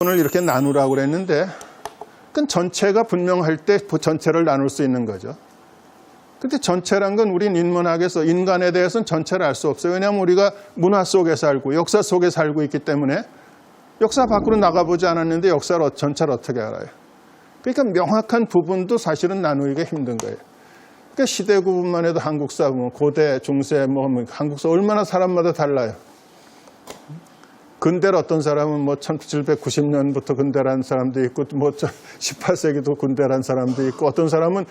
오늘 이렇게 나누라고 그랬는데 그건 전체가 분명할 때 전체를 나눌 수 있는 거죠. 근데 전체란 건 우린 인문학에서 인간에 대해서는 전체를 알 수 없어요. 왜냐하면 우리가 문화 속에 살고 역사 속에 살고 있기 때문에 역사 밖으로 나가보지 않았는데 역사를 전체를 어떻게 알아요? 그러니까 명확한 부분도 사실은 나누기가 힘든 거예요. 그러니까 시대 구분만 해도 한국사, 고대, 중세, 한국사 얼마나 사람마다 달라요. 근대를 어떤 사람은 1790년부터 근대라는 사람도 있고 18세기도 근대라는 사람도 있고 어떤 사람은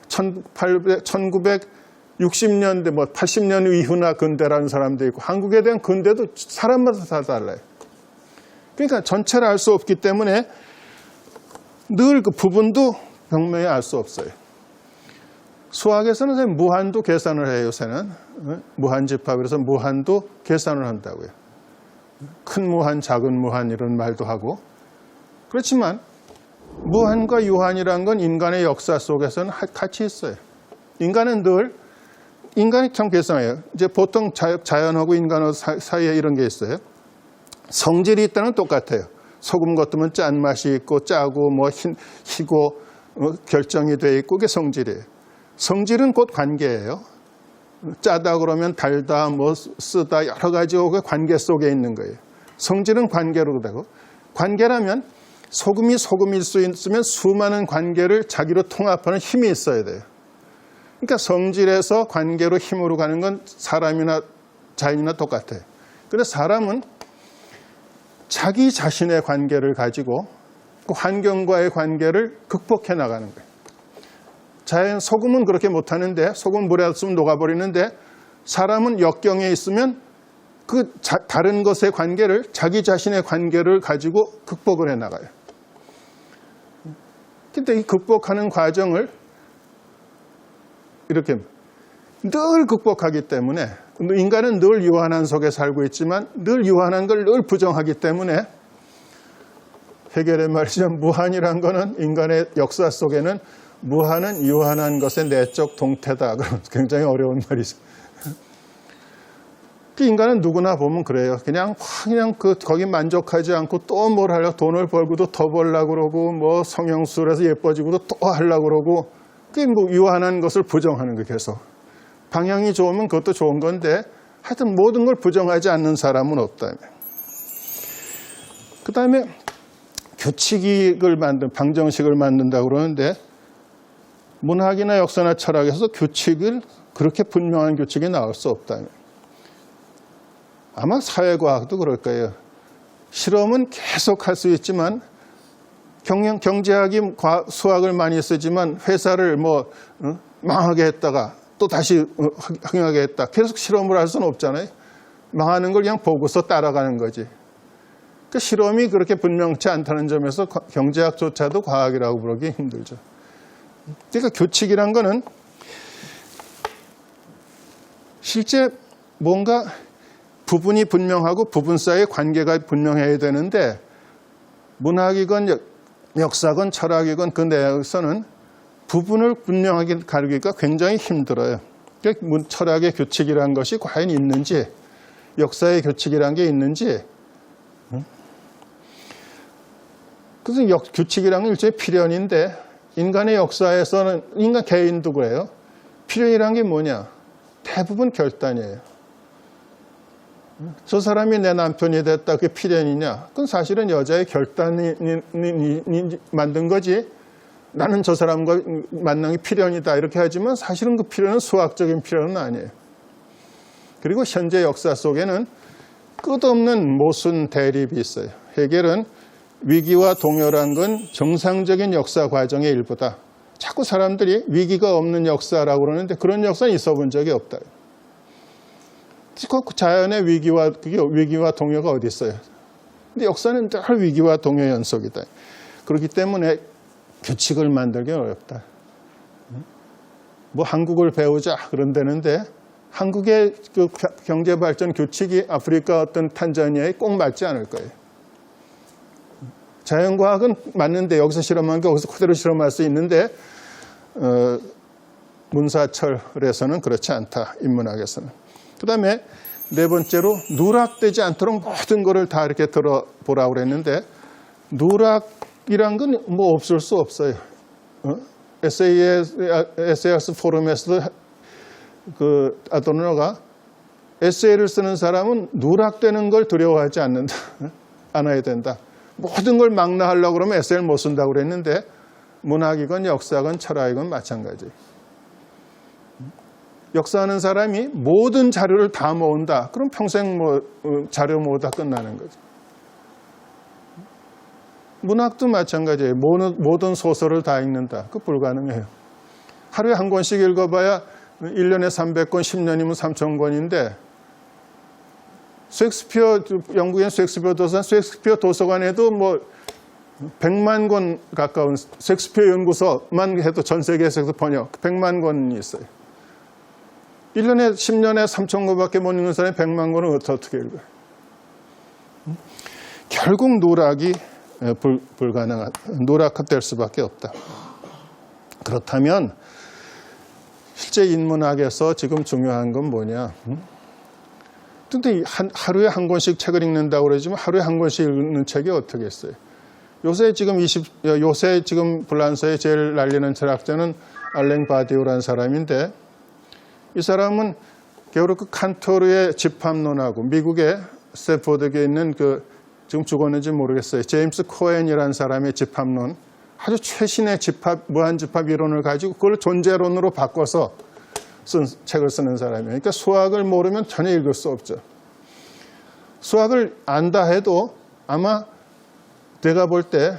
1960년대 80년 이후나 근대라는 사람도 있고 한국에 대한 근대도 사람마다 다 달라요. 그러니까 전체를 알 수 없기 때문에 늘 그 부분도 분명히 알 수 없어요. 수학에서는 무한도 계산을 해요. 요새는 무한집합이라서 무한도 계산을 한다고요. 큰 무한, 작은 무한 이런 말도 하고 그렇지만 무한과 유한이란 건 인간의 역사 속에서는 같이 있어요. 인간이 참 계산해요. 이제 보통 자연하고 인간 사이에 이런 게 있어요. 성질이 있다는 똑같아요. 소금 같으면 짠맛이 있고 짜고 희고 결정이 돼 있고 그게 성질이에요. 성질은 곧 관계예요. 짜다 그러면 달다, 쓰다 여러 가지 관계 속에 있는 거예요. 성질은 관계로 되고 관계라면 소금이 소금일 수 있으면 수많은 관계를 자기로 통합하는 힘이 있어야 돼요. 그러니까 성질에서 관계로 힘으로 가는 건 사람이나 자연이나 똑같아요. 그래서 사람은 자기 자신의 관계를 가지고 그 환경과의 관계를 극복해 나가는 거예요. 소금은 그렇게 못하는데 소금 물에 쓰면 녹아버리는데 사람은 역경에 있으면 그 다른 것의 관계를 자기 자신의 관계를 가지고 극복을 해 나가요. 근데 이 극복하는 과정을 이렇게 늘 극복하기 때문에 인간은 늘 유한한 속에 살고 있지만 늘 유한한 걸 늘 부정하기 때문에 해결의 말이죠. 무한이란 거는 인간의 역사 속에는 무한은 유한한 것의 내적 동태다. 굉장히 어려운 말이죠. 인간은 누구나 보면 그래요. 그냥 거기 만족하지 않고 또 뭘 하려고 돈을 벌고도 더 벌려고 그러고 성형수술해서 예뻐지고도 또 하려고 그러고 그게 유한한 것을 부정하는 거예요. 계속. 방향이 좋으면 그것도 좋은 건데 하여튼 모든 걸 부정하지 않는 사람은 없다. 그 다음에 방정식을 만든다고 그러는데 문학이나 역사나 철학에서 규칙을 그렇게 분명한 규칙이 나올 수 없다. 아마 사회과학도 그럴 거예요. 실험은 계속 할 수 있지만 경제학이 수학을 많이 쓰지만 회사를 망하게 했다가 또 다시 흥하게 했다. 계속 실험을 할 수는 없잖아요. 망하는 걸 그냥 보고서 따라가는 거지. 그러니까 실험이 그렇게 분명치 않다는 점에서 경제학조차도 과학이라고 부르기 힘들죠. 그러니까 규칙이란 거는 실제 뭔가 부분이 분명하고 부분 사이의 관계가 분명해야 되는데 문학이건 역사건 철학이건 그 내에서는 부분을 분명하게 가르기가 굉장히 힘들어요. 그러니까 철학의 규칙이란 것이 과연 있는지 역사의 규칙이란 게 있는지 그래서 규칙이란 건 일종의 필연인데 인간의 역사에서는 인간 개인도 그래요. 필연이란 게 뭐냐? 대부분 결단이에요. 저 사람이 내 남편이 됐다. 그게 필연이냐? 그건 사실은 여자의 결단이 만든 거지. 나는 저 사람과 만남이 필연이다. 이렇게 하지만 사실은 그 필연은 수학적인 필연은 아니에요. 그리고 현재 역사 속에는 끝없는 모순 대립이 있어요. 해겔은 위기와 동요란 건 정상적인 역사 과정의 일부다. 자꾸 사람들이 위기가 없는 역사라고 그러는데 그런 역사는 있어 본 적이 없다. 자연의 위기와 동요가 어디 있어요? 근데 역사는 늘 위기와 동요 연속이다. 그렇기 때문에 규칙을 만들기 어렵다. 한국을 배우자 그런다는데 한국의 그 경제발전 규칙이 아프리카 어떤 탄자니아에 꼭 맞지 않을 거예요. 자연과학은 맞는데 여기서 실험한 게 여기서 그대로 실험할 수 있는데 문사철에서는 그렇지 않다. 인문학에서는. 그 다음에 네 번째로 누락되지 않도록 모든 것을 다 이렇게 들어보라고 그랬는데 누락이란 건 뭐 없을 수 없어요. SAS 포럼에서도 그 아도르노가 에세이를 쓰는 사람은 누락되는 걸 두려워하지 않아야 된다. 모든 걸 망라하려고 그러면 에세이를 못 쓴다고 그랬는데 문학이건 역사건 철학이건 마찬가지예요. 역사하는 사람이 모든 자료를 다 모은다. 그럼 평생 자료 모으다 끝나는 거죠. 문학도 마찬가지예요. 모든 소설을 다 읽는다. 그거 불가능해요. 하루에 한 권씩 읽어봐야 1년에 300권, 10년이면 3,000권인데 영국엔 셰익스피어 도서관, 셰익스피어 도서관에도 100만 권 가까운 셰익스피어 연구소만 해도 전 세계에서 번역 100만 권이 있어요. 1년에 10년에 3,000권밖에 못 읽는 사람이 100만 권을 어떻게 읽어요? 결국 누락이 누락될 수밖에 없다. 그렇다면 실제 인문학에서 지금 중요한 건 뭐냐? 근데 하루에 한 권씩 책을 읽는다고 그러지만 하루에 한 권씩 읽는 책이 어떻게 있어요? 요새 지금 프랑스에 제일 날리는 철학자는 알랭 바디오라는 사람인데 이 사람은 게오르크 칸토르의 집합론하고 미국의 스탠포드에 있는 지금 죽었는지 모르겠어요. 제임스 코엔이라는 사람의 집합론, 아주 최신의 무한집합 이론을 가지고 그걸 존재론으로 바꿔서 책을 쓰는 사람이에요. 그러니까 수학을 모르면 전혀 읽을 수 없죠. 수학을 안다 해도 아마 내가 볼 때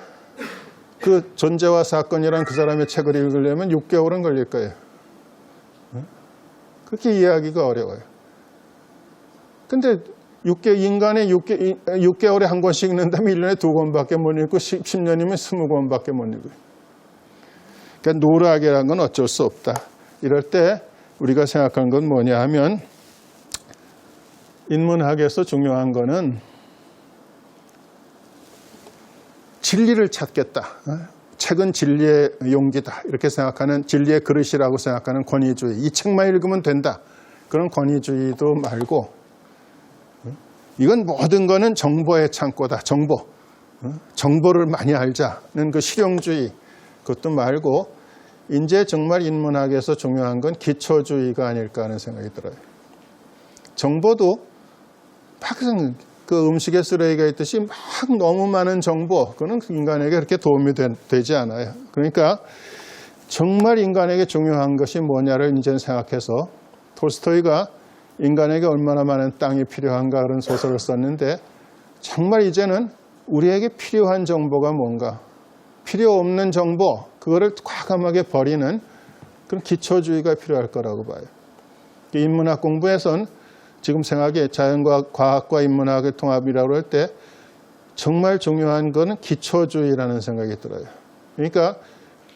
그 존재와 사건이란 그 사람의 책을 읽으려면 6개월은 걸릴 거예요. 그렇게 이해하기가 어려워요. 근데 인간의 6개월에 한 권씩 읽는다면 1년에 2권밖에 못 읽고 10년이면 20권밖에 못 읽어요. 그러니까 누락이라는 건 어쩔 수 없다. 이럴 때 우리가 생각한 건 뭐냐 하면 인문학에서 중요한 거는 진리를 찾겠다. 책은 진리의 용기다. 이렇게 생각하는 진리의 그릇이라고 생각하는 권위주의. 이 책만 읽으면 된다. 그런 권위주의도 말고 이건 모든 거는 정보의 창고다. 정보를 많이 알자는 그 실용주의. 그것도 말고 이제 정말 인문학에서 중요한 건 기초주의가 아닐까 하는 생각이 들어요. 정보도 막상 그 음식에 쓰레기가 있듯이 막 너무 많은 정보, 그거는 인간에게 그렇게 도움이 되지 않아요. 그러니까 정말 인간에게 중요한 것이 뭐냐를 이제는 생각해서 톨스토이가 인간에게 얼마나 많은 땅이 필요한가 그런 소설을 썼는데 정말 이제는 우리에게 필요한 정보가 뭔가, 필요 없는 정보, 그거를 과감하게 버리는 그런 기초주의가 필요할 거라고 봐요. 인문학 공부에선 지금 생각에 자연과학과 인문학의 통합이라고 할 때 정말 중요한 거는 기초주의라는 생각이 들어요. 그러니까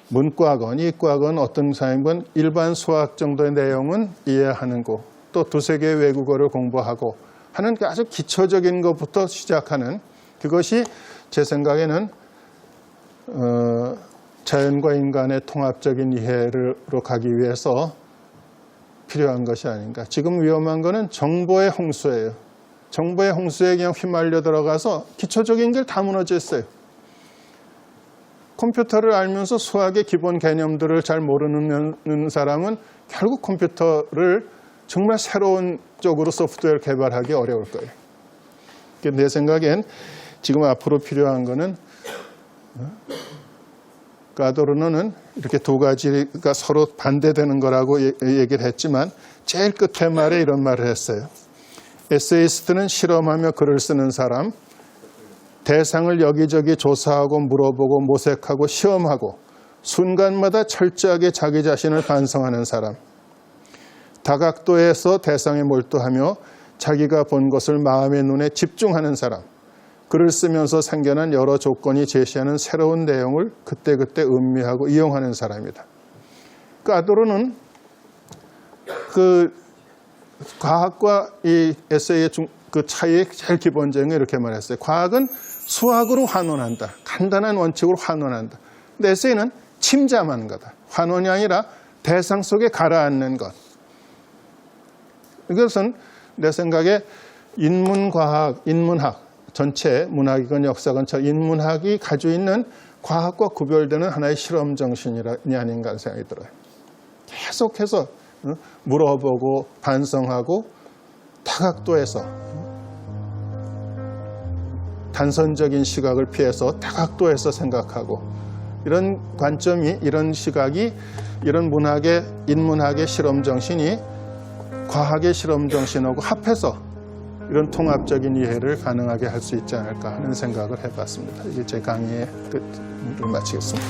문과건 이과건 어떤 사람건 일반 수학 정도의 내용은 이해하는 거, 또 두세 개의 외국어를 공부하고 하는 아주 기초적인 것부터 시작하는 그것이 제 생각에는 자연과 인간의 통합적인 이해로 가기 위해서 필요한 것이 아닌가. 지금 위험한 거는 정보의 홍수예요. 정보의 홍수에 그냥 휘말려 들어가서 기초적인 게 다 무너져 있어요. 컴퓨터를 알면서 수학의 기본 개념들을 잘 모르는 사람은 결국 컴퓨터를 정말 새로운 쪽으로 소프트웨어를 개발하기 어려울 거예요. 내 생각엔 지금 앞으로 필요한 거는 아도르노는 이렇게 두 가지가 서로 반대되는 거라고 얘기를 했지만 제일 끝에 말에 이런 말을 했어요. 에세이스트는 실험하며 글을 쓰는 사람, 대상을 여기저기 조사하고 물어보고 모색하고 시험하고 순간마다 철저하게 자기 자신을 반성하는 사람, 다각도에서 대상에 몰두하며 자기가 본 것을 마음의 눈에 집중하는 사람, 글을 쓰면서 생겨난 여러 조건이 제시하는 새로운 내용을 그때그때 음미하고 이용하는 사람이다. 아도르노는 그 과학과 이 에세이의 그 차이의 제일 기본적인 게 이렇게 말했어요. 과학은 수학으로 환원한다. 간단한 원칙으로 환원한다. 근데 에세이는 침잠하는 거다. 환원이 아니라 대상 속에 가라앉는 것. 이것은 내 생각에 인문과학, 인문학, 전체 문학이건 역사건 저 인문학이 가지고 있는 과학과 구별되는 하나의 실험 정신이 아닌가 하는 생각이 들어요. 계속해서 물어보고 반성하고 다각도에서 단선적인 시각을 피해서 다각도에서 생각하고 이런 관점이 이런 시각이 이런 문학의 인문학의 실험 정신이 과학의 실험 정신하고 합해서 이런 통합적인 이해를 가능하게 할 수 있지 않을까 하는 생각을 해봤습니다. 이게 제 강의의 끝을 마치겠습니다.